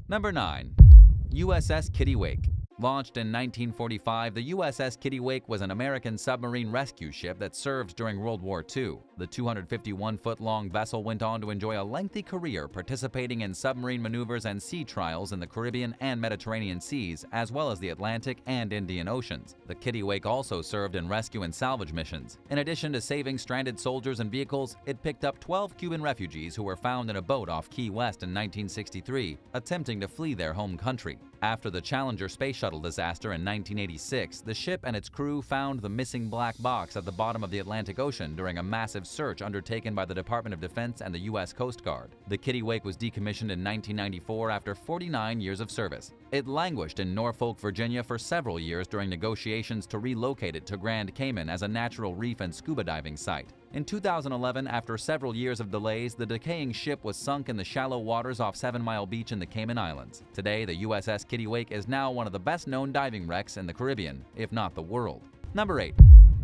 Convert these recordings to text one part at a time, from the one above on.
Number 9. USS Kitty Wake. Launched in 1945, the USS Kitty Wake was an American submarine rescue ship that served during World War II. The 251-foot-long vessel went on to enjoy a lengthy career participating in submarine maneuvers and sea trials in the Caribbean and Mediterranean seas, as well as the Atlantic and Indian Oceans. The Kitty Wake also served in rescue and salvage missions. In addition to saving stranded soldiers and vehicles, it picked up 12 Cuban refugees who were found in a boat off Key West in 1963, attempting to flee their home country. After the Challenger space shuttle disaster in 1986, the ship and its crew found the missing black box at the bottom of the Atlantic Ocean during a massive search undertaken by the Department of Defense and the U.S. Coast Guard. The Kitty Wake was decommissioned in 1994 after 49 years of service. It languished in Norfolk, Virginia for several years during negotiations to relocate it to Grand Cayman as a natural reef and scuba diving site. In 2011, after several years of delays, the decaying ship was sunk in the shallow waters off 7 Mile Beach in the Cayman Islands. Today, the USS Kitty Wake is now one of the best-known diving wrecks in the Caribbean, if not the world. Number 8.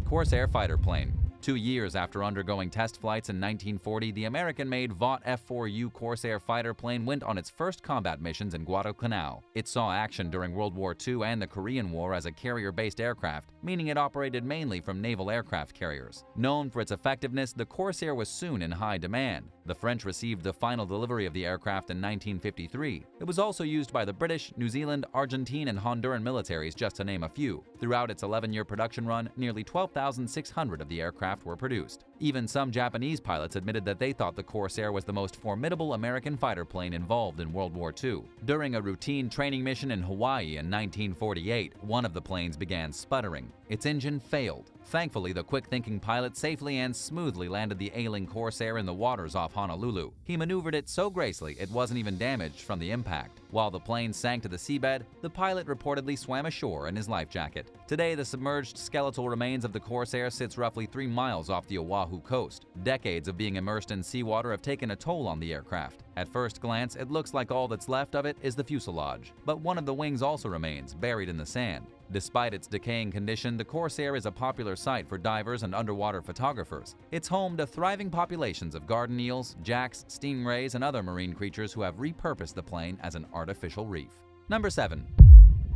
Corsair fighter plane. 2 years after undergoing test flights in 1940, the American-made Vought F4U Corsair fighter plane went on its first combat missions in Guadalcanal. It saw action during World War II and the Korean War as a carrier-based aircraft, meaning it operated mainly from naval aircraft carriers. Known for its effectiveness, the Corsair was soon in high demand. The French received the final delivery of the aircraft in 1953. It was also used by the British, New Zealand, Argentine, and Honduran militaries, just to name a few. Throughout its 11-year production run, nearly 12,600 of the aircraft were produced. Even some Japanese pilots admitted that they thought the Corsair was the most formidable American fighter plane involved in World War II. During a routine training mission in Hawaii in 1948, one of the planes began sputtering. Its engine failed. Thankfully, the quick-thinking pilot safely and smoothly landed the ailing Corsair in the waters off Honolulu. He maneuvered it so gracefully it wasn't even damaged from the impact. While the plane sank to the seabed, the pilot reportedly swam ashore in his life jacket. Today, the submerged skeletal remains of the Corsair sits roughly 3 miles off the Oahu coast. Decades of being immersed in seawater have taken a toll on the aircraft. At first glance, it looks like all that's left of it is the fuselage, but one of the wings also remains, buried in the sand. Despite its decaying condition, the Corsair is a popular site for divers and underwater photographers. It's home to thriving populations of garden eels, jacks, stingrays, and other marine creatures who have repurposed the plane as an artificial reef. Number 7.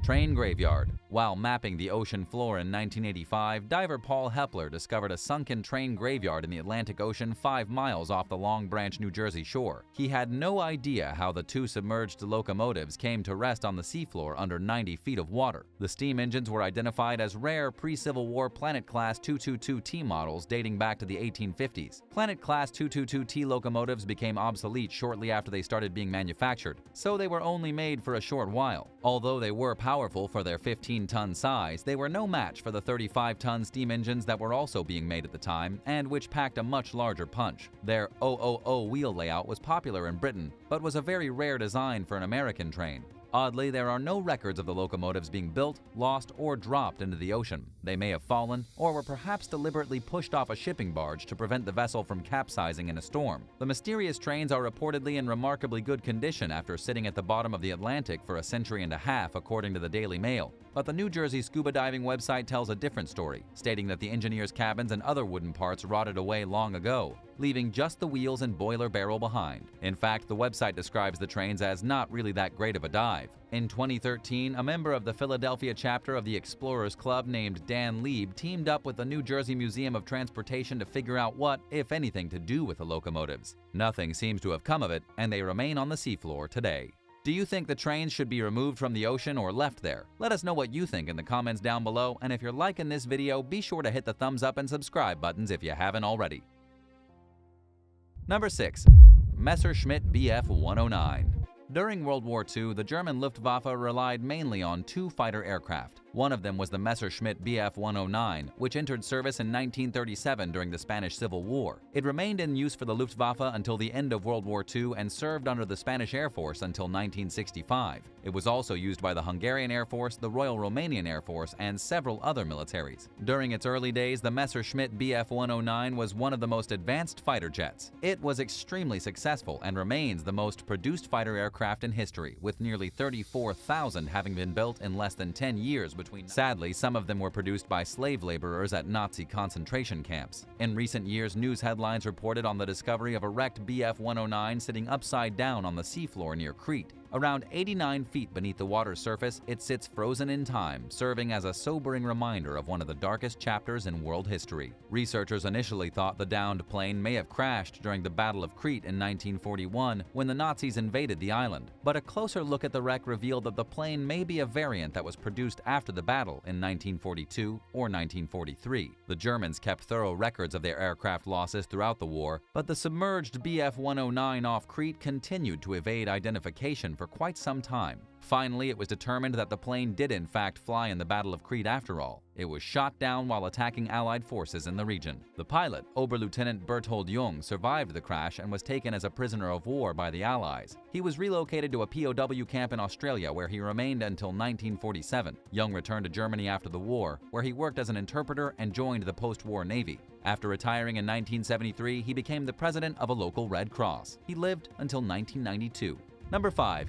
Train graveyard. While mapping the ocean floor in 1985, diver Paul Hepler discovered a sunken train graveyard in the Atlantic Ocean 5 miles off the Long Branch, New Jersey shore. He had no idea how the 2 submerged locomotives came to rest on the seafloor under 90 feet of water. The steam engines were identified as rare pre-Civil War Planet Class 222T models dating back to the 1850s. Planet Class 222T locomotives became obsolete shortly after they started being manufactured, so they were only made for a short while. Although they were powerful for their 15-ton size, they were no match for the 35-ton steam engines that were also being made at the time, and which packed a much larger punch. Their 000 wheel layout was popular in Britain, but was a very rare design for an American train. Oddly, there are no records of the locomotives being built, lost, or dropped into the ocean. They may have fallen, or were perhaps deliberately pushed off a shipping barge to prevent the vessel from capsizing in a storm. The mysterious trains are reportedly in remarkably good condition after sitting at the bottom of the Atlantic for a century and a half, according to the Daily Mail. But the New Jersey scuba diving website tells a different story, stating that the engineers' cabins and other wooden parts rotted away long ago, leaving just the wheels and boiler barrel behind. In fact, the website describes the trains as not really that great of a dive. In 2013, a member of the Philadelphia chapter of the Explorers Club named Dan Lieb teamed up with the New Jersey Museum of Transportation to figure out what, if anything, to do with the locomotives. Nothing seems to have come of it, and they remain on the seafloor today. Do you think the trains should be removed from the ocean or left there? Let us know what you think in the comments down below, and if you're liking this video, be sure to hit the thumbs up and subscribe buttons if you haven't already. Number 6. Schmidt BF109. During World War II, the German Luftwaffe relied mainly on 2 fighter aircraft. One of them was the Schmidt BF109, which entered service in 1937 during the Spanish Civil War. It remained in use for the Luftwaffe until the end of World War II and served under the Spanish Air Force until 1965. It was also used by the Hungarian Air Force, the Royal Romanian Air Force, and several other militaries. During its early days, the Schmidt BF109 was one of the most advanced fighter jets. It was extremely successful and remains the most produced fighter aircraft in history, with nearly 34,000 having been built in less than 10 years between. Sadly, some of them were produced by slave laborers at Nazi concentration camps. In recent years, news headlines reported on the discovery of a wrecked BF-109 sitting upside down on the seafloor near Crete. Around 89 feet beneath the water's surface, it sits frozen in time, serving as a sobering reminder of one of the darkest chapters in world history. Researchers initially thought the downed plane may have crashed during the Battle of Crete in 1941 when the Nazis invaded the island, but a closer look at the wreck revealed that the plane may be a variant that was produced after the battle in 1942 or 1943. The Germans kept thorough records of their aircraft losses throughout the war, but the submerged BF109 off Crete continued to evade identification for quite some time. Finally, it was determined that the plane did in fact fly in the Battle of Crete after all. It was shot down while attacking Allied forces in the region. The pilot, Oberlieutenant Berthold Jung, survived the crash and was taken as a prisoner of war by the Allies. He was relocated to a POW camp in Australia where he remained until 1947. Jung returned to Germany after the war, where he worked as an interpreter and joined the post-war Navy. After retiring in 1973, he became the president of a local Red Cross. He lived until 1992. Number 5.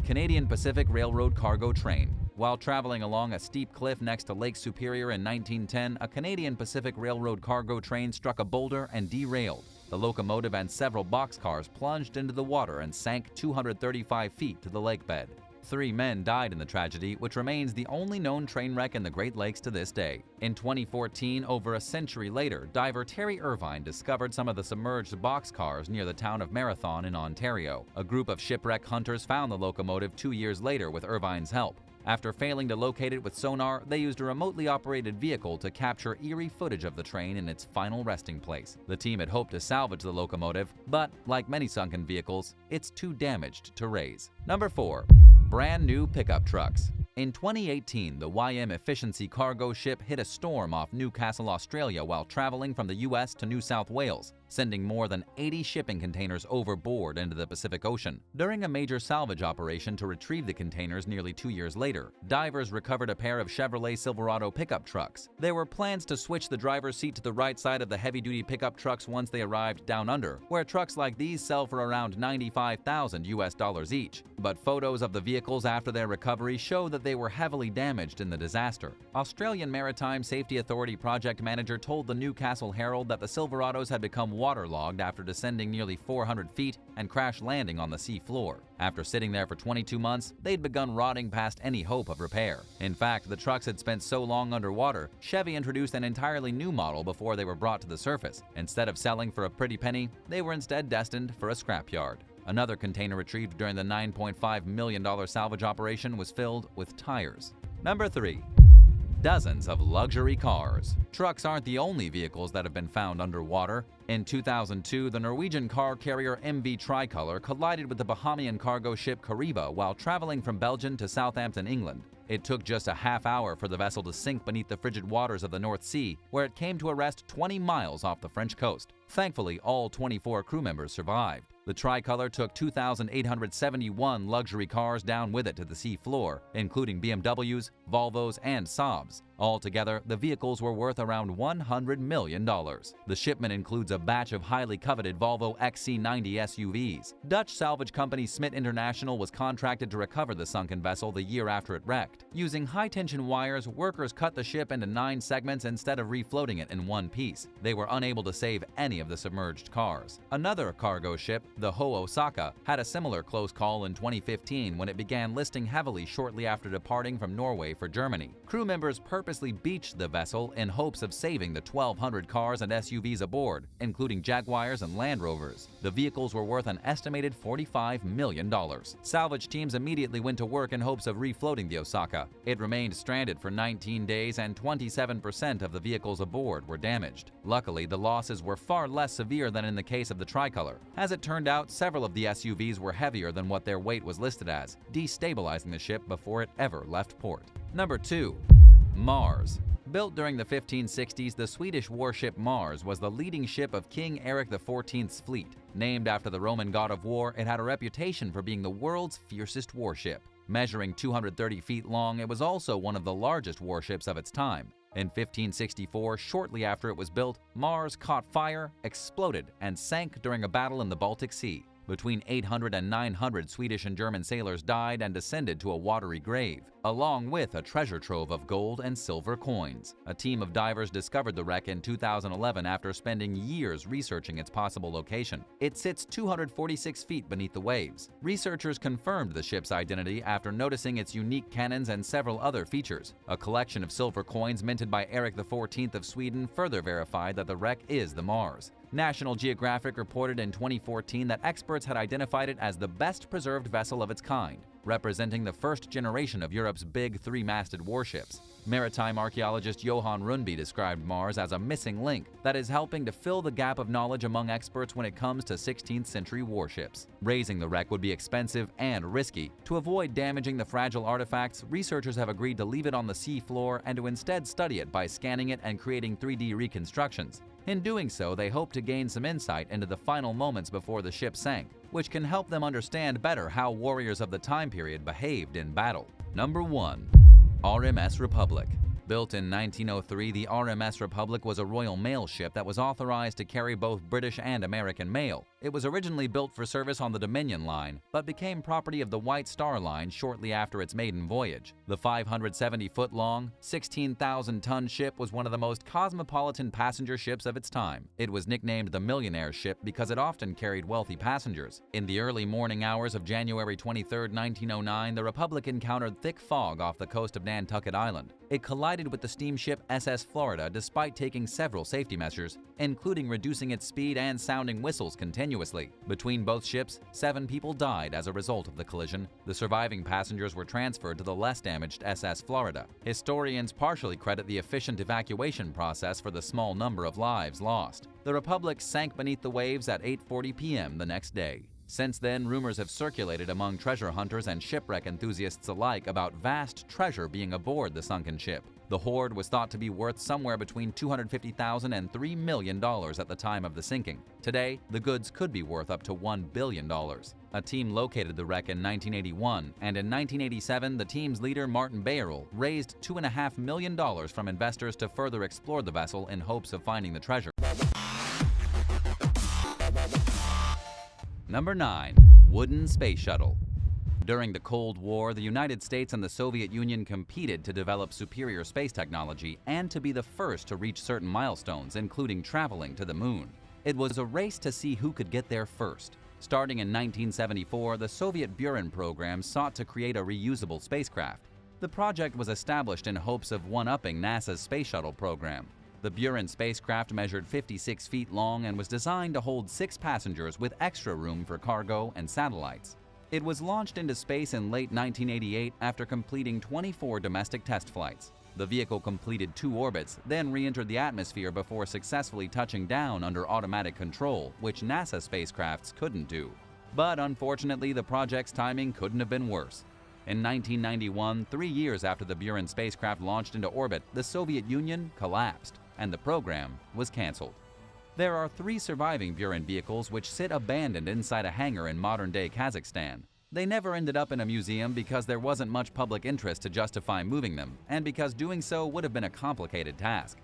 Canadian Pacific Railroad cargo train. While traveling along a steep cliff next to Lake Superior in 1910, a Canadian Pacific Railroad cargo train struck a boulder and derailed. The locomotive and several boxcars plunged into the water and sank 235 feet to the lake bed. 3 men died in the tragedy, which remains the only known train wreck in the Great Lakes to this day. In 2014, over a century later, diver Terry Irvine discovered some of the submerged boxcars near the town of Marathon in Ontario. A group of shipwreck hunters found the locomotive 2 years later with Irvine's help. After failing to locate it with sonar, they used a remotely operated vehicle to capture eerie footage of the train in its final resting place. The team had hoped to salvage the locomotive, but like many sunken vehicles, it's too damaged to raise. Number 4. Brand new pickup trucks. In 2018, the YM Efficiency cargo ship hit a storm off Newcastle, Australia while traveling from the US to New South Wales, sending more than 80 shipping containers overboard into the Pacific Ocean. During a major salvage operation to retrieve the containers nearly 2 years later, divers recovered a pair of Chevrolet Silverado pickup trucks. There were plans to switch the driver's seat to the right side of the heavy-duty pickup trucks once they arrived down under, where trucks like these sell for around $95,000 each. But photos of the vehicles after their recovery show that they were heavily damaged in the disaster. Australian Maritime Safety Authority project manager told the Newcastle Herald that the Silverados had become waterlogged after descending nearly 400 feet and crash landing on the sea floor. After sitting there for 22 months, they'd begun rotting past any hope of repair. In fact, the trucks had spent so long underwater, Chevy introduced an entirely new model before they were brought to the surface. Instead of selling for a pretty penny, they were instead destined for a scrapyard. Another container retrieved during the $9.5 million salvage operation was filled with tires. Number 3. Dozens of luxury cars. Trucks aren't the only vehicles that have been found underwater. In 2002, the Norwegian car carrier MV Tricolor collided with the Bahamian cargo ship Kariba while traveling from Belgium to Southampton, England. It took just a half hour for the vessel to sink beneath the frigid waters of the North Sea, where it came to a rest 20 miles off the French coast. Thankfully, all 24 crew members survived. The Tricolor took 2,871 luxury cars down with it to the sea floor, including BMWs, Volvos, and Saabs. Altogether, the vehicles were worth around $100 million. The shipment includes a batch of highly coveted Volvo XC90 SUVs. Dutch salvage company Schmidt International was contracted to recover the sunken vessel the year after it wrecked. Using high-tension wires, workers cut the ship into 9 segments instead of refloating it in one piece. They were unable to save any of the submerged cars. Another cargo ship, the Ho Osaka, had a similar close call in 2015 when it began listing heavily shortly after departing from Norway for Germany. Crew members purposely beached the vessel in hopes of saving the 1,200 cars and SUVs aboard, including Jaguars and Land Rovers. The vehicles were worth an estimated $45 million. Salvage teams immediately went to work in hopes of refloating the Osaka. It remained stranded for 19 days and 27% of the vehicles aboard were damaged. Luckily, the losses were far less severe than in the case of the Tricolor. As it turned out, several of the SUVs were heavier than what their weight was listed as, destabilizing the ship before it ever left port. Number 2. Mars. Built during the 1560s, the Swedish warship Mars was the leading ship of King Eric XIV's fleet. Named after the Roman god of war, it had a reputation for being the world's fiercest warship. Measuring 230 feet long, it was also one of the largest warships of its time. In 1564, shortly after it was built, Mars caught fire, exploded, and sank during a battle in the Baltic Sea. Between 800 and 900 Swedish and German sailors died and descended to a watery grave, along with a treasure trove of gold and silver coins. A team of divers discovered the wreck in 2011 after spending years researching its possible location. It sits 246 feet beneath the waves. Researchers confirmed the ship's identity after noticing its unique cannons and several other features. A collection of silver coins minted by Eric XIV of Sweden further verified that the wreck is the Mars. National Geographic reported in 2014 that experts had identified it as the best preserved vessel of its kind, representing the first generation of Europe's big three-masted warships. Maritime archaeologist Johan Rundby described Mars as a missing link that is helping to fill the gap of knowledge among experts when it comes to 16th century warships. Raising the wreck would be expensive and risky. To avoid damaging the fragile artifacts, researchers have agreed to leave it on the sea floor and to instead study it by scanning it and creating 3D reconstructions. In doing so, they hope to gain some insight into the final moments before the ship sank, which can help them understand better how warriors of the time period behaved in battle. Number 1. RMS Republic. Built in 1903, the RMS Republic was a Royal Mail ship that was authorized to carry both British and American mail. It was originally built for service on the Dominion Line, but became property of the White Star Line shortly after its maiden voyage. The 570-foot-long, 16,000-ton ship was one of the most cosmopolitan passenger ships of its time. It was nicknamed the Millionaire Ship because it often carried wealthy passengers. In the early morning hours of January 23, 1909, the Republic encountered thick fog off the coast of Nantucket Island. It collided with the steamship SS Florida despite taking several safety measures, including reducing its speed and sounding whistles continuously. Between both ships, 7 people died as a result of the collision. The surviving passengers were transferred to the less damaged SS Florida. Historians partially credit the efficient evacuation process for the small number of lives lost. The Republic sank beneath the waves at 8:40 p.m. the next day. Since then, rumors have circulated among treasure hunters and shipwreck enthusiasts alike about vast treasure being aboard the sunken ship. The hoard was thought to be worth somewhere between $250,000 and $3 million at the time of the sinking. Today, the goods could be worth up to $1 billion. A team located the wreck in 1981, and in 1987, the team's leader, Martin Bayerl, raised $2.5 million from investors to further explore the vessel in hopes of finding the treasure. Number 9. Wooden Space Shuttle. During the Cold War, the United States and the Soviet Union competed to develop superior space technology and to be the first to reach certain milestones, including traveling to the moon. It was a race to see who could get there first. Starting in 1974, the Soviet Buran program sought to create a reusable spacecraft. The project was established in hopes of one-upping NASA's Space Shuttle program. The Buran spacecraft measured 56 feet long and was designed to hold 6 passengers with extra room for cargo and satellites. It was launched into space in late 1988 after completing 24 domestic test flights. The vehicle completed 2 orbits, then re-entered the atmosphere before successfully touching down under automatic control, which NASA spacecrafts couldn't do. But unfortunately, the project's timing couldn't have been worse. In 1991, 3 years after the Buran spacecraft launched into orbit, the Soviet Union collapsed, and the program was canceled. There are 3 surviving Buran vehicles which sit abandoned inside a hangar in modern-day Kazakhstan. They never ended up in a museum because there wasn't much public interest to justify moving them, and because doing so would have been a complicated task.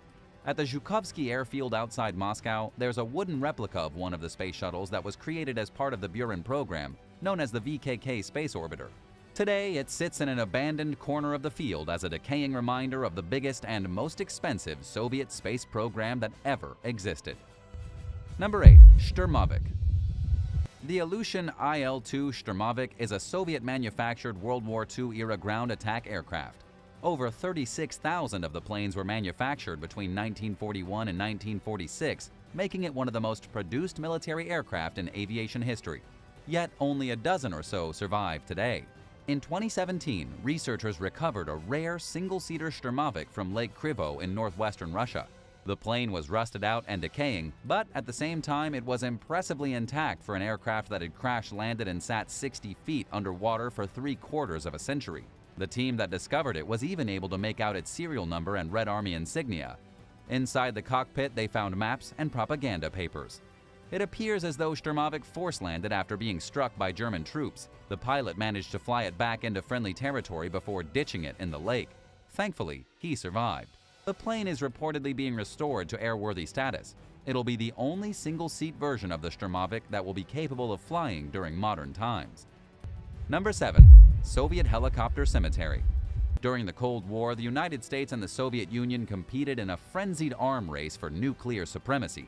At the Zhukovsky airfield outside Moscow, there's a wooden replica of one of the space shuttles that was created as part of the Buran program, known as the VKK Space Orbiter. Today, it sits in an abandoned corner of the field as a decaying reminder of the biggest and most expensive Soviet space program that ever existed. Number 8. Sturmovik. The Ilyushin IL-2 Sturmovik is a Soviet-manufactured World War II-era ground attack aircraft. Over 36,000 of the planes were manufactured between 1941 and 1946, making it one of the most produced military aircraft in aviation history. Yet only a dozen or so survive today. In 2017, researchers recovered a rare single-seater Sturmovik from Lake Krivo in northwestern Russia. The plane was rusted out and decaying, but at the same time it was impressively intact for an aircraft that had crash-landed and sat 60 feet underwater for 3/4 of a century. The team that discovered it was even able to make out its serial number and Red Army insignia. Inside the cockpit, they found maps and propaganda papers. It appears as though Sturmovik force-landed after being struck by German troops. The pilot managed to fly it back into friendly territory before ditching it in the lake. Thankfully, he survived. The plane is reportedly being restored to airworthy status. It'll be the only single-seat version of the Sturmovik that will be capable of flying during modern times. Number 7. Soviet Helicopter Cemetery. During the Cold War, the United States and the Soviet Union competed in a frenzied arm race for nuclear supremacy.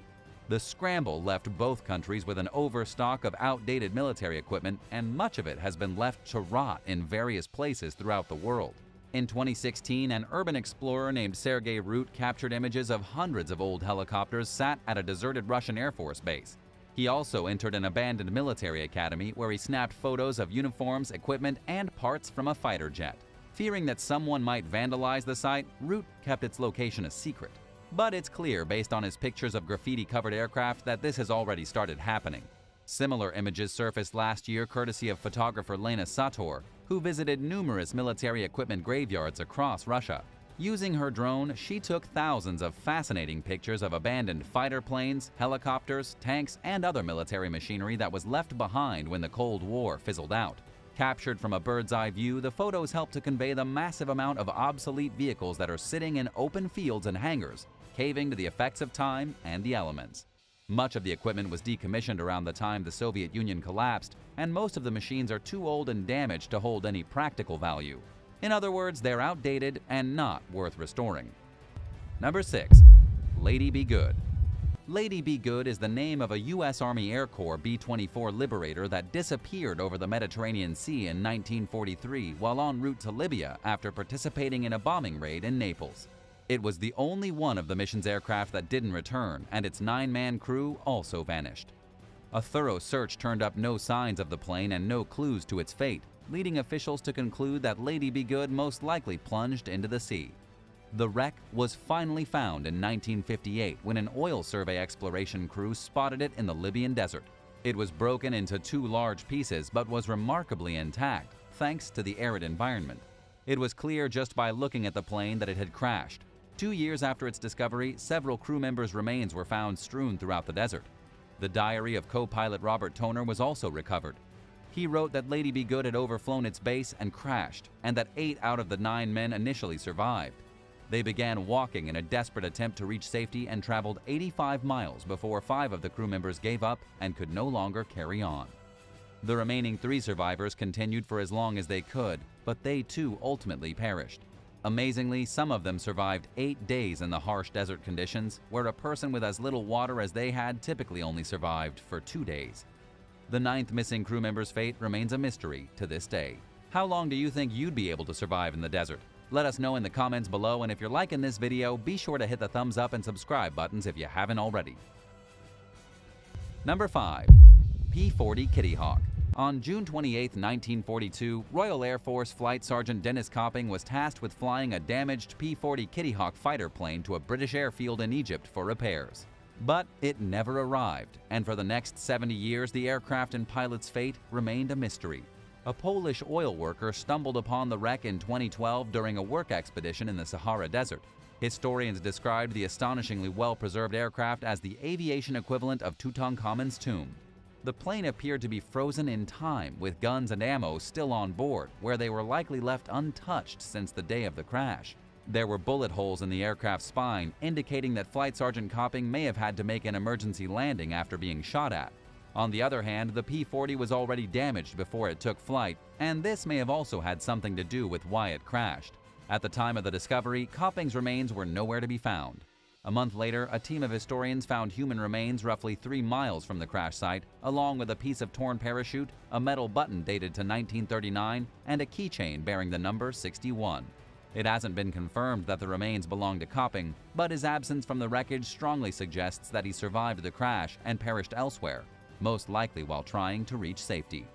The scramble left both countries with an overstock of outdated military equipment, and much of it has been left to rot in various places throughout the world. In 2016, an urban explorer named Sergei Root captured images of hundreds of old helicopters sat at a deserted Russian Air Force base. He also entered an abandoned military academy where he snapped photos of uniforms, equipment, and parts from a fighter jet. Fearing that someone might vandalize the site, Root kept its location a secret. But it's clear based on his pictures of graffiti-covered aircraft that this has already started happening. Similar images surfaced last year courtesy of photographer Lena Sator, who visited numerous military equipment graveyards across Russia. Using her drone, she took thousands of fascinating pictures of abandoned fighter planes, helicopters, tanks, and other military machinery that was left behind when the Cold War fizzled out. Captured from a bird's-eye view, the photos help to convey the massive amount of obsolete vehicles that are sitting in open fields and hangars, caving to the effects of time and the elements. Much of the equipment was decommissioned around the time the Soviet Union collapsed, and most of the machines are too old and damaged to hold any practical value. In other words, they're outdated and not worth restoring. Number 6. Lady Be Good. Lady Be Good is the name of a U.S. Army Air Corps B-24 Liberator that disappeared over the Mediterranean Sea in 1943 while en route to Libya after participating in a bombing raid in Naples. It was the only one of the mission's aircraft that didn't return, and its 9-man crew also vanished. A thorough search turned up no signs of the plane and no clues to its fate, leading officials to conclude that Lady Be Good most likely plunged into the sea. The wreck was finally found in 1958 when an oil survey exploration crew spotted it in the Libyan desert. It was broken into 2 large pieces but was remarkably intact, thanks to the arid environment. It was clear just by looking at the plane that it had crashed. 2 years after its discovery, several crew members' remains were found strewn throughout the desert. The diary of co-pilot Robert Toner was also recovered. He wrote that Lady Be Good had overflown its base and crashed, and that 8 out of the 9 men initially survived. They began walking in a desperate attempt to reach safety and traveled 85 miles before 5 of the crew members gave up and could no longer carry on. The remaining 3 survivors continued for as long as they could, but they too ultimately perished. Amazingly, some of them survived 8 days in the harsh desert conditions, where a person with as little water as they had typically only survived for 2 days. The 9th missing crew member's fate remains a mystery to this day. How long do you think you'd be able to survive in the desert? Let us know in the comments below, and if you're liking this video, be sure to hit the thumbs up and subscribe buttons if you haven't already. Number 5. P40 Kittyhawk. On June 28, 1942, Royal Air Force Flight Sergeant Dennis Copping was tasked with flying a damaged P40 Kittyhawk fighter plane to a British airfield in Egypt for repairs. But it never arrived, and for the next 70 years, the aircraft and pilot's fate remained a mystery. A Polish oil worker stumbled upon the wreck in 2012 during a work expedition in the Sahara Desert. Historians described the astonishingly well-preserved aircraft as the aviation equivalent of Tutankhamun's tomb. The plane appeared to be frozen in time, with guns and ammo still on board, where they were likely left untouched since the day of the crash. There were bullet holes in the aircraft's spine, indicating that Flight Sergeant Copping may have had to make an emergency landing after being shot at. On the other hand, the P-40 was already damaged before it took flight, and this may have also had something to do with why it crashed. At the time of the discovery, Copping's remains were nowhere to be found. A month later, a team of historians found human remains roughly 3 miles from the crash site, along with a piece of torn parachute, a metal button dated to 1939, and a keychain bearing the number 61. It hasn't been confirmed that the remains belong to Copping, but his absence from the wreckage strongly suggests that he survived the crash and perished elsewhere, most likely while trying to reach safety.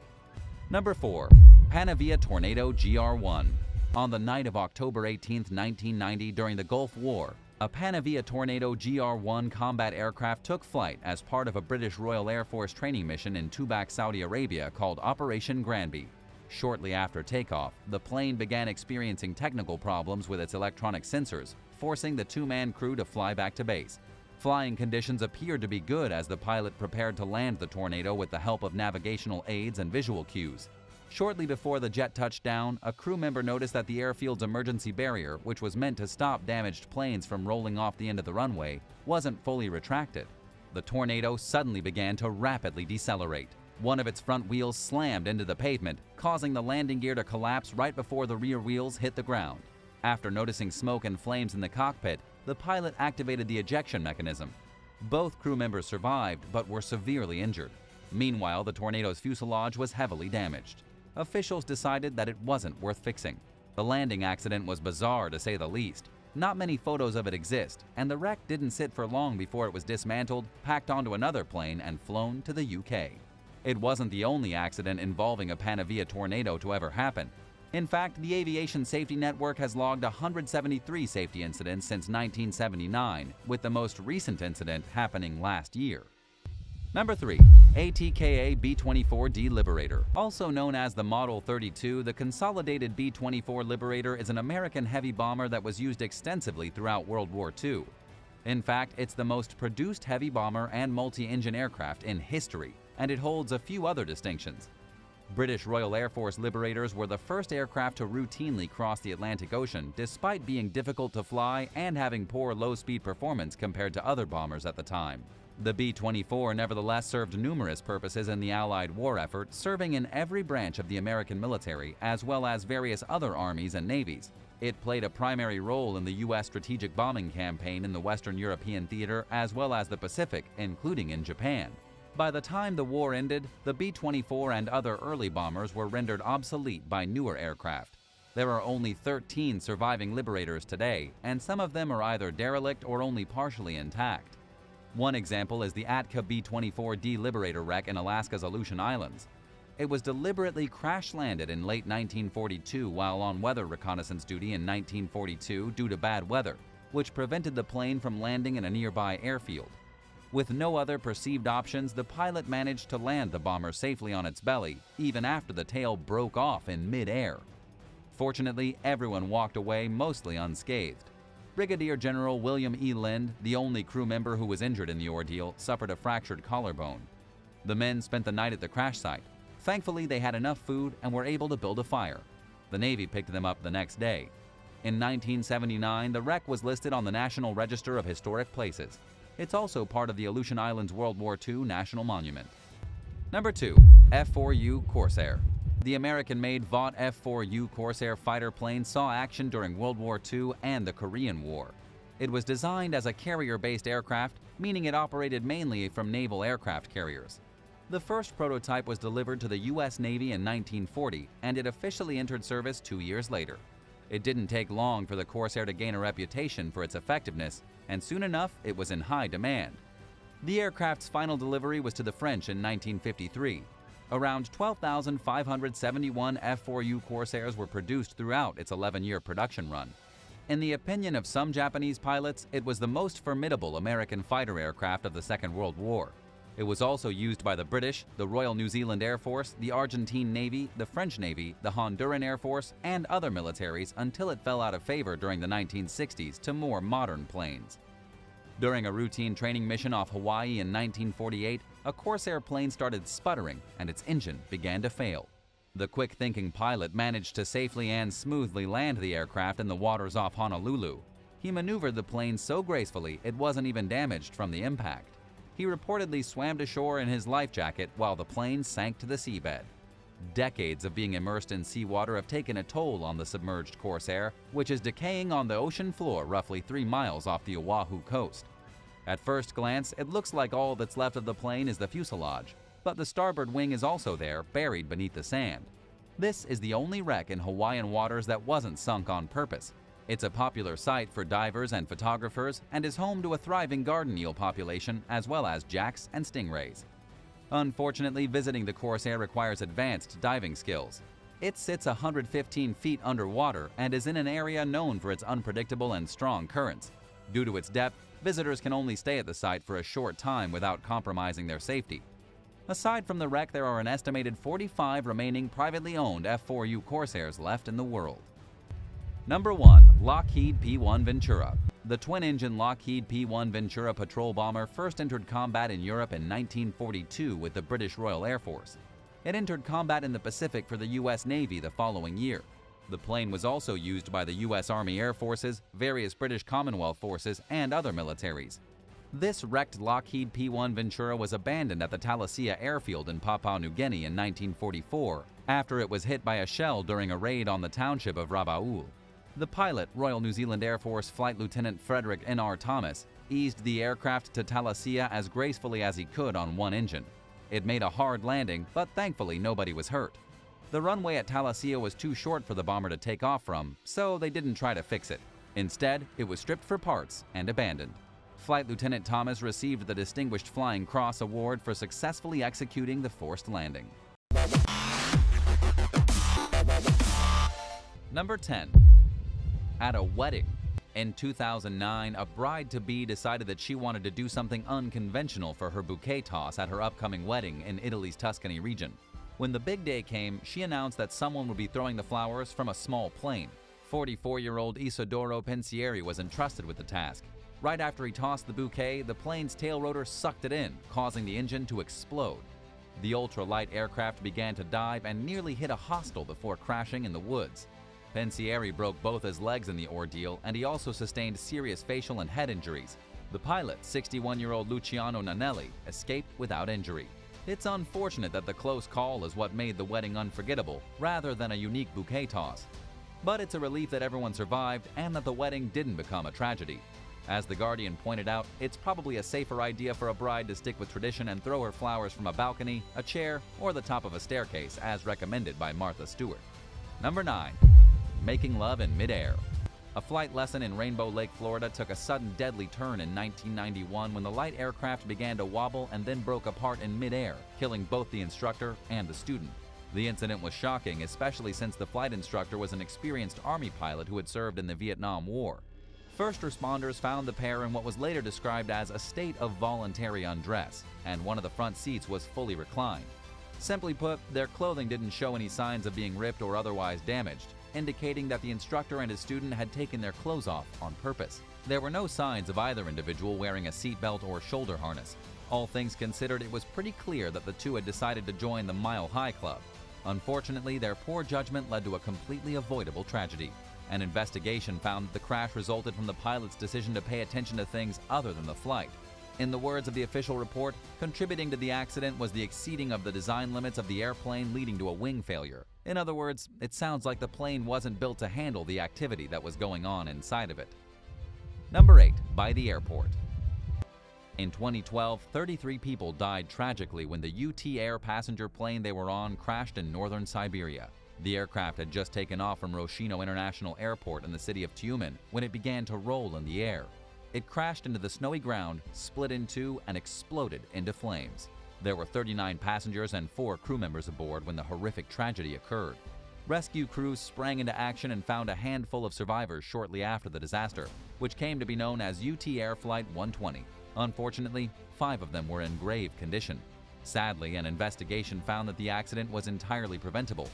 Number 4. Panavia Tornado GR1. On the night of October 18, 1990, during the Gulf War, a Panavia Tornado GR1 combat aircraft took flight as part of a British Royal Air Force training mission in Tubac, Saudi Arabia called Operation Granby. Shortly after takeoff, the plane began experiencing technical problems with its electronic sensors, forcing the 2-man crew to fly back to base. Flying conditions appeared to be good as the pilot prepared to land the Tornado with the help of navigational aids and visual cues. Shortly before the jet touched down, a crew member noticed that the airfield's emergency barrier, which was meant to stop damaged planes from rolling off the end of the runway, wasn't fully retracted. the Tornado suddenly began to rapidly decelerate. One of its front wheels slammed into the pavement, causing the landing gear to collapse right before the rear wheels hit the ground. After noticing smoke and flames in the cockpit, the pilot activated the ejection mechanism. Both crew members survived but were severely injured. Meanwhile, the Tornado's fuselage was heavily damaged. Officials decided that it wasn't worth fixing. The landing accident was bizarre, to say the least. Not many photos of it exist, and the wreck didn't sit for long before it was dismantled, packed onto another plane, and flown to the UK. It wasn't the only accident involving a Panavia Tornado to ever happen. In fact, the Aviation Safety Network has logged 173 safety incidents since 1979, with the most recent incident happening last year. Number 3. ATKA B24D Liberator. Also known as the Model 32, the consolidated B-24 Liberator is an American heavy bomber that was used extensively throughout World War II. In fact, it's the most produced heavy bomber and multi-engine aircraft in history, and it holds a few other distinctions. British Royal Air Force Liberators were the first aircraft to routinely cross the Atlantic Ocean, despite being difficult to fly and having poor low-speed performance compared to other bombers at the time. The B-24 nevertheless served numerous purposes in the Allied war effort, serving in every branch of the American military, as well as various other armies and navies. It played a primary role in the U.S. strategic bombing campaign in the Western European theater, as well as the Pacific, including in Japan. By the time the war ended, the B-24 and other early bombers were rendered obsolete by newer aircraft. There are only 13 surviving Liberators today, and some of them are either derelict or only partially intact. One example is the Atka B-24D Liberator wreck in Alaska's Aleutian Islands. It was deliberately crash-landed in late 1942 while on weather reconnaissance duty in 1942 due to bad weather, which prevented the plane from landing in a nearby airfield. With no other perceived options, the pilot managed to land the bomber safely on its belly, even after the tail broke off in mid-air. Fortunately, everyone walked away mostly unscathed. Brigadier General William E. Lind, the only crew member who was injured in the ordeal, suffered a fractured collarbone. The men spent the night at the crash site. Thankfully, they had enough food and were able to build a fire. The Navy picked them up the next day. In 1979, the wreck was listed on the National Register of Historic Places. It's also part of the Aleutian Islands World War II National Monument. Number 2. F4U Corsair. The American-made Vought F4U Corsair fighter plane saw action during World War II and the Korean War. It was designed as a carrier-based aircraft, meaning it operated mainly from naval aircraft carriers. The first prototype was delivered to the U.S. Navy in 1940, and it officially entered service 2 years later. It didn't take long for the Corsair to gain a reputation for its effectiveness, and soon enough it was in high demand. The aircraft's final delivery was to the French in 1953. Around 12,571 F4U Corsairs were produced throughout its 11-year production run. In the opinion of some Japanese pilots, it was the most formidable American fighter aircraft of the Second World War. It was also used by the British, the Royal New Zealand Air Force, the Argentine Navy, the French Navy, the Honduran Air Force, and other militaries until it fell out of favor during the 1960s to more modern planes. During a routine training mission off Hawaii in 1948, a Corsair plane started sputtering and its engine began to fail. The quick-thinking pilot managed to safely and smoothly land the aircraft in the waters off Honolulu. He maneuvered the plane so gracefully it wasn't even damaged from the impact. He reportedly swam to shore in his life jacket while the plane sank to the seabed. Decades of being immersed in seawater have taken a toll on the submerged Corsair, which is decaying on the ocean floor roughly 3 miles off the Oahu coast. At first glance, it looks like all that's left of the plane is the fuselage, but the starboard wing is also there, buried beneath the sand. This is the only wreck in Hawaiian waters that wasn't sunk on purpose. It's a popular site for divers and photographers and is home to a thriving garden eel population as well as jacks and stingrays. Unfortunately, visiting the Corsair requires advanced diving skills. It sits 115 feet underwater and is in an area known for its unpredictable and strong currents. Due to its depth, visitors can only stay at the site for a short time without compromising their safety. Aside from the wreck, there are an estimated 45 remaining privately owned F4U Corsairs left in the world. Number 1. Lockheed P1 Ventura. The twin-engine Lockheed P1 Ventura patrol bomber first entered combat in Europe in 1942 with the British Royal Air Force. It entered combat in the Pacific for the U.S. Navy the following year. The plane was also used by the U.S. Army Air Forces, various British Commonwealth forces, and other militaries. This wrecked Lockheed P1 Ventura was abandoned at the Talisea airfield in Papua New Guinea in 1944 after it was hit by a shell during a raid on the township of Rabaul. The pilot, Royal New Zealand Air Force Flight Lieutenant Frederick N.R. Thomas, eased the aircraft to Talisea as gracefully as he could on one engine. It made a hard landing, but thankfully nobody was hurt. The runway at Talisea was too short for the bomber to take off from, so they didn't try to fix it. Instead, it was stripped for parts and abandoned. Flight Lieutenant Thomas received the Distinguished Flying Cross Award for successfully executing the forced landing. Number 10. At a wedding. In 2009, a bride-to-be decided that she wanted to do something unconventional for her bouquet toss at her upcoming wedding in Italy's Tuscany region. When the big day came, she announced that someone would be throwing the flowers from a small plane. 44-year-old Isidoro Pensieri was entrusted with the task. Right after he tossed the bouquet, the plane's tail rotor sucked it in, causing the engine to explode. The ultralight aircraft began to dive and nearly hit a hostel before crashing in the woods. Pensieri broke both his legs in the ordeal, and he also sustained serious facial and head injuries. The pilot, 61-year-old Luciano Nanelli, escaped without injury. It's unfortunate that the close call is what made the wedding unforgettable, rather than a unique bouquet toss. But it's a relief that everyone survived and that the wedding didn't become a tragedy. As The Guardian pointed out, it's probably a safer idea for a bride to stick with tradition and throw her flowers from a balcony, a chair, or the top of a staircase, as recommended by Martha Stewart. Number 9. Making love in midair. A flight lesson in Rainbow Lake, Florida took a sudden deadly turn in 1991 when the light aircraft began to wobble and then broke apart in midair, killing both the instructor and the student. The incident was shocking, especially since the flight instructor was an experienced Army pilot who had served in the Vietnam War. First responders found the pair in what was later described as a state of voluntary undress, and one of the front seats was fully reclined. Simply put, their clothing didn't show any signs of being ripped or otherwise damaged, indicating that the instructor and his student had taken their clothes off on purpose. There were no signs of either individual wearing a seatbelt or shoulder harness. All things considered, it was pretty clear that the two had decided to join the Mile High Club. Unfortunately, their poor judgment led to a completely avoidable tragedy. An investigation found that the crash resulted from the pilot's decision to pay attention to things other than the flight. In the words of the official report, contributing to the accident was the exceeding of the design limits of the airplane, leading to a wing failure. In other words, it sounds like the plane wasn't built to handle the activity that was going on inside of it. Number 8. By the airport. In 2012, 33 people died tragically when the UT Air passenger plane they were on crashed in northern Siberia. The aircraft had just taken off from Roshino International Airport in the city of Tyumen when it began to roll in the air. It crashed into the snowy ground, split in two, and exploded into flames. There were 39 passengers and 4 crew members aboard when the horrific tragedy occurred. Rescue crews sprang into action and found a handful of survivors shortly after the disaster, which came to be known as UT Air Flight 120. Unfortunately, 5 of them were in grave condition. Sadly, an investigation found that the accident was entirely preventable.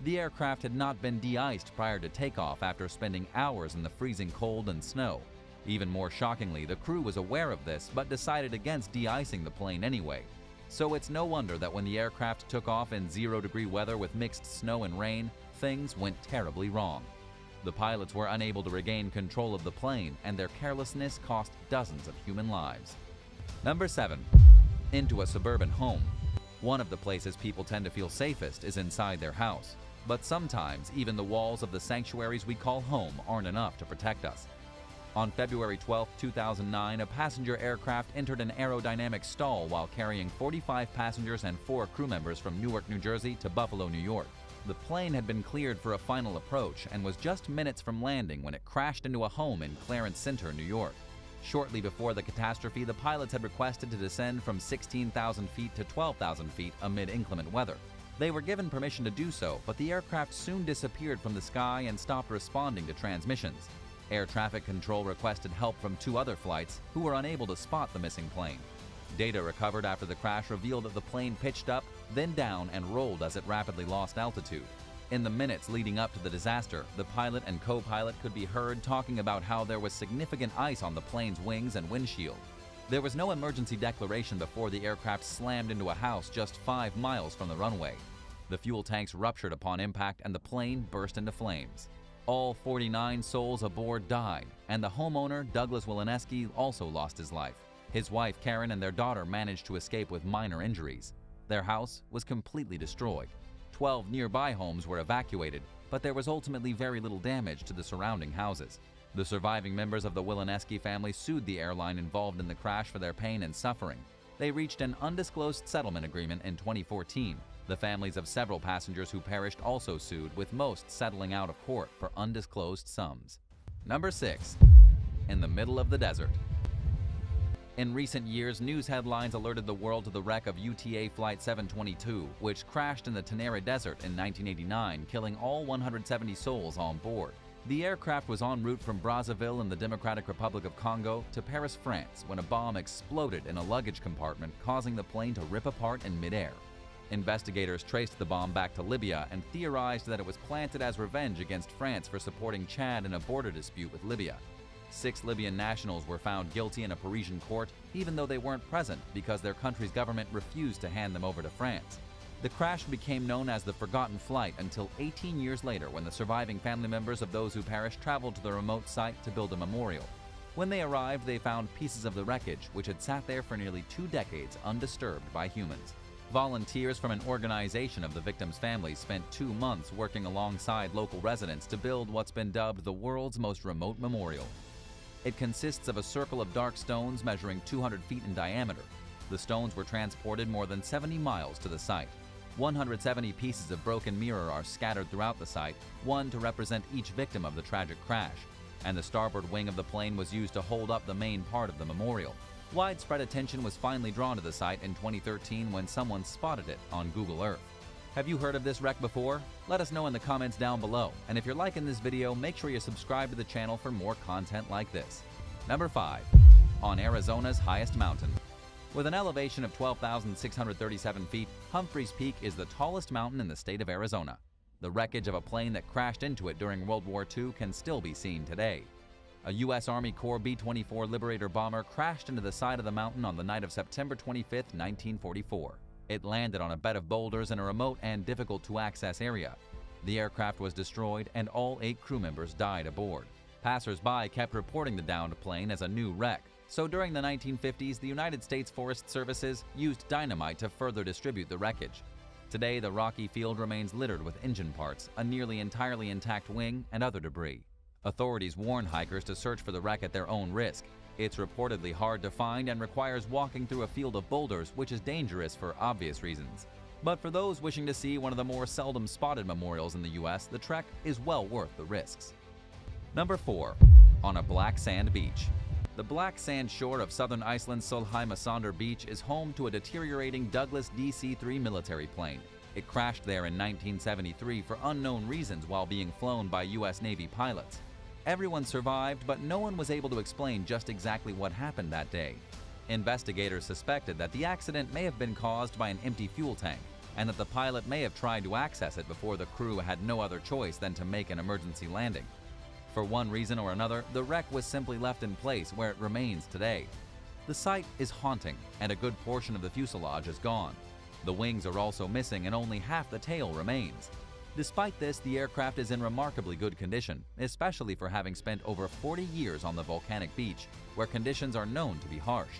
The aircraft had not been de-iced prior to takeoff after spending hours in the freezing cold and snow. Even more shockingly, the crew was aware of this but decided against de-icing the plane anyway. So it's no wonder that when the aircraft took off in 0-degree weather with mixed snow and rain, things went terribly wrong. The pilots were unable to regain control of the plane, and their carelessness cost dozens of human lives. Number 7. Into a suburban home. One of the places people tend to feel safest is inside their house. But sometimes, even the walls of the sanctuaries we call home aren't enough to protect us. On February 12, 2009, a passenger aircraft entered an aerodynamic stall while carrying 45 passengers and 4 crew members from Newark, New Jersey to Buffalo, New York. The plane had been cleared for a final approach and was just minutes from landing when it crashed into a home in Clarence Center, New York. Shortly before the catastrophe, the pilots had requested to descend from 16,000 feet to 12,000 feet amid inclement weather. They were given permission to do so, but the aircraft soon disappeared from the sky and stopped responding to transmissions. Air traffic control requested help from 2 other flights, who were unable to spot the missing plane. Data recovered after the crash revealed that the plane pitched up, then down, and rolled as it rapidly lost altitude. In the minutes leading up to the disaster, the pilot and co-pilot could be heard talking about how there was significant ice on the plane's wings and windshield. There was no emergency declaration before the aircraft slammed into a house just 5 miles from the runway. The fuel tanks ruptured upon impact and the plane burst into flames. All 49 souls aboard died, and the homeowner, Douglas Wileneski, also lost his life. His wife Karen and their daughter managed to escape with minor injuries. Their house was completely destroyed. 12 nearby homes were evacuated, but there was ultimately very little damage to the surrounding houses. The surviving members of the Wileneski family sued the airline involved in the crash for their pain and suffering. They reached an undisclosed settlement agreement in 2014. The families of several passengers who perished also sued, with most settling out of court for undisclosed sums. Number 6. In the middle of the desert. In recent years, news headlines alerted the world to the wreck of UTA Flight 722, which crashed in the Tenere Desert in 1989, killing all 170 souls on board. The aircraft was en route from Brazzaville in the Democratic Republic of Congo to Paris, France, when a bomb exploded in a luggage compartment, causing the plane to rip apart in midair. Investigators traced the bomb back to Libya and theorized that it was planted as revenge against France for supporting Chad in a border dispute with Libya. 6 Libyan nationals were found guilty in a Parisian court, even though they weren't present because their country's government refused to hand them over to France. The crash became known as the Forgotten Flight until 18 years later, when the surviving family members of those who perished traveled to the remote site to build a memorial. When they arrived, they found pieces of the wreckage, which had sat there for nearly 2 decades undisturbed by humans. Volunteers from an organization of the victims' families spent 2 months working alongside local residents to build what's been dubbed the world's most remote memorial. It consists of a circle of dark stones measuring 200 feet in diameter. The stones were transported more than 70 miles to the site. 170 pieces of broken mirror are scattered throughout the site, one to represent each victim of the tragic crash, and the starboard wing of the plane was used to hold up the main part of the memorial. Widespread attention was finally drawn to the site in 2013 when someone spotted it on Google Earth. Have you heard of this wreck before? Let us know in the comments down below, and if you're liking this video, make sure you subscribe to the channel for more content like this. Number 5. On Arizona's highest mountain. With an elevation of 12,637 feet, Humphreys Peak is the tallest mountain in the state of Arizona. The wreckage of a plane that crashed into it during World War II can still be seen today. A U.S. Army Corps B24 Liberator bomber crashed into the side of the mountain on the night of September 25, 1944. It landed on a bed of boulders in a remote and difficult-to-access area. The aircraft was destroyed and all 8 crew members died aboard. Passers-by kept reporting the downed plane as a new wreck. So during the 1950s, the United States Forest Services used dynamite to further distribute the wreckage. Today, the rocky field remains littered with engine parts, a nearly entirely intact wing, and other debris. Authorities warn hikers to search for the wreck at their own risk. It's reportedly hard to find and requires walking through a field of boulders, which is dangerous for obvious reasons. But for those wishing to see one of the more seldom spotted memorials in the U.S., the trek is well worth the risks. Number 4. On a black sand beach. The black sand shore of southern Iceland's Solheimasonder Beach is home to a deteriorating Douglas DC-3 military plane. It crashed there in 1973 for unknown reasons while being flown by U.S. Navy pilots. Everyone survived, but no one was able to explain just exactly what happened that day. Investigators suspected that the accident may have been caused by an empty fuel tank, and that the pilot may have tried to access it before the crew had no other choice than to make an emergency landing. For one reason or another, the wreck was simply left in place where it remains today. The site is haunting, and a good portion of the fuselage is gone. The wings are also missing and only half the tail remains. Despite this, the aircraft is in remarkably good condition, especially for having spent over 40 years on the volcanic beach, where conditions are known to be harsh.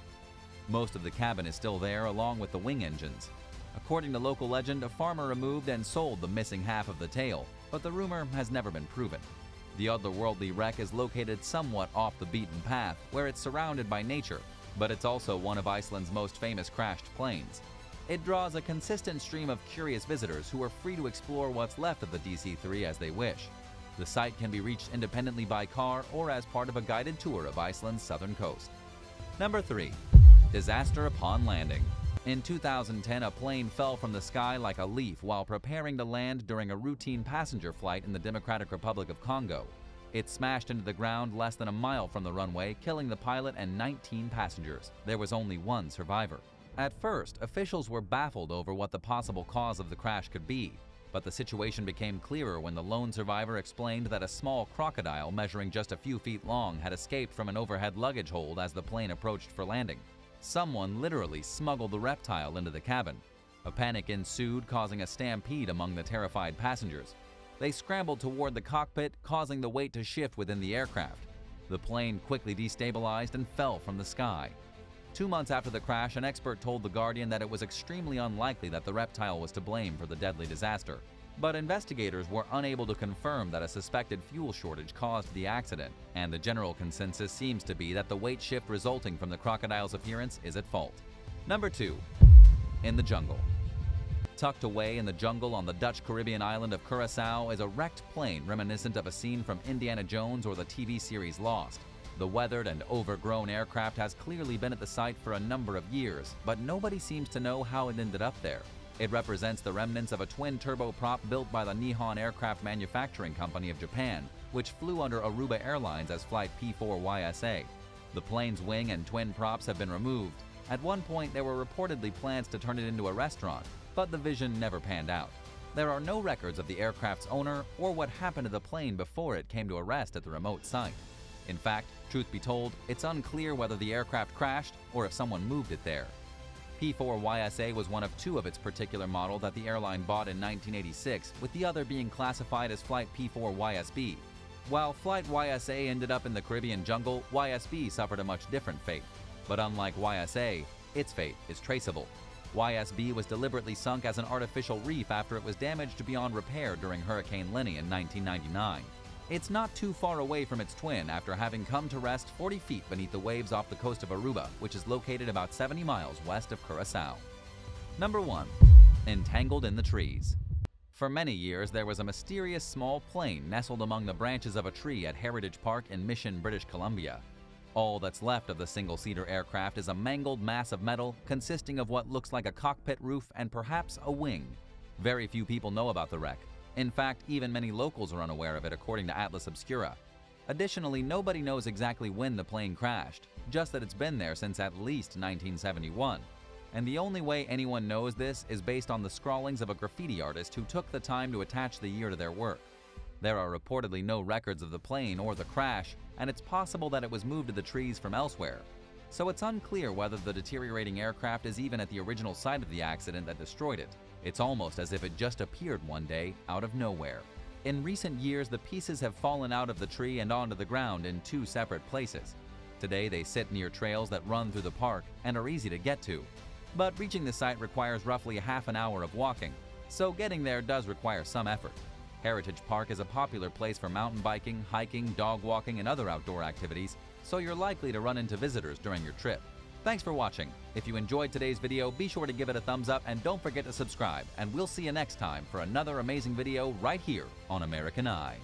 Most of the cabin is still there, along with the wing engines. According to local legend, a farmer removed and sold the missing half of the tail, but the rumor has never been proven. The otherworldly wreck is located somewhat off the beaten path, where it's surrounded by nature, but it's also one of Iceland's most famous crashed planes. It draws a consistent stream of curious visitors who are free to explore what's left of the DC-3 as they wish. The site can be reached independently by car or as part of a guided tour of Iceland's southern coast. Number 3. Disaster upon landing. In 2010, a plane fell from the sky like a leaf while preparing to land during a routine passenger flight in the Democratic Republic of Congo. It smashed into the ground less than a mile from the runway, killing the pilot and 19 passengers. There was only one survivor. At first, officials were baffled over what the possible cause of the crash could be, but the situation became clearer when the lone survivor explained that a small crocodile measuring just a few feet long had escaped from an overhead luggage hold as the plane approached for landing. Someone literally smuggled the reptile into the cabin. A panic ensued, causing a stampede among the terrified passengers. They scrambled toward the cockpit, causing the weight to shift within the aircraft. The plane quickly destabilized and fell from the sky. 2 months after the crash, an expert told The Guardian that it was extremely unlikely that the reptile was to blame for the deadly disaster. But investigators were unable to confirm that a suspected fuel shortage caused the accident, and the general consensus seems to be that the weight shift resulting from the crocodile's appearance is at fault. Number 2. In the jungle. Tucked away in the jungle on the Dutch Caribbean island of Curacao is a wrecked plane reminiscent of a scene from Indiana Jones or the TV series Lost. The weathered and overgrown aircraft has clearly been at the site for a number of years, but nobody seems to know how it ended up there. It represents the remnants of a twin turboprop built by the Nihon Aircraft Manufacturing Company of Japan, which flew under Aruba Airlines as Flight P4YSA. The plane's wing and twin props have been removed. At one point, there were reportedly plans to turn it into a restaurant, but the vision never panned out. There are no records of the aircraft's owner or what happened to the plane before it came to a rest at the remote site. In fact, truth be told, it's unclear whether the aircraft crashed or if someone moved it there. P4YSA was one of 2 of its particular model that the airline bought in 1986, with the other being classified as Flight P4YSB. While Flight YSA ended up in the Caribbean jungle, YSB suffered a much different fate. But unlike YSA, its fate is traceable. YSB was deliberately sunk as an artificial reef after it was damaged beyond repair during Hurricane Lenny in 1999. It's not too far away from its twin after having come to rest 40 feet beneath the waves off the coast of Aruba, which is located about 70 miles west of Curacao. Number 1. Entangled in the Trees. For many years, there was a mysterious small plane nestled among the branches of a tree at Heritage Park in Mission, British Columbia. All that's left of the single-seater aircraft is a mangled mass of metal consisting of what looks like a cockpit roof and perhaps a wing. Very few people know about the wreck. In fact, even many locals are unaware of it, according to Atlas Obscura. Additionally, nobody knows exactly when the plane crashed, just that it's been there since at least 1971. And the only way anyone knows this is based on the scrawlings of a graffiti artist who took the time to attach the year to their work. There are reportedly no records of the plane or the crash, and it's possible that it was moved to the trees from elsewhere. So it's unclear whether the deteriorating aircraft is even at the original site of the accident that destroyed it. It's almost as if it just appeared one day out of nowhere. In recent years, the pieces have fallen out of the tree and onto the ground in 2 separate places. Today, they sit near trails that run through the park and are easy to get to. But reaching the site requires roughly a half an hour of walking, so getting there does require some effort. Heritage Park is a popular place for mountain biking, hiking, dog walking, and other outdoor activities, so you're likely to run into visitors during your trip. Thanks for watching. If you enjoyed today's video, be sure to give it a thumbs up and don't forget to subscribe, and we'll see you next time for another amazing video right here on American Eye.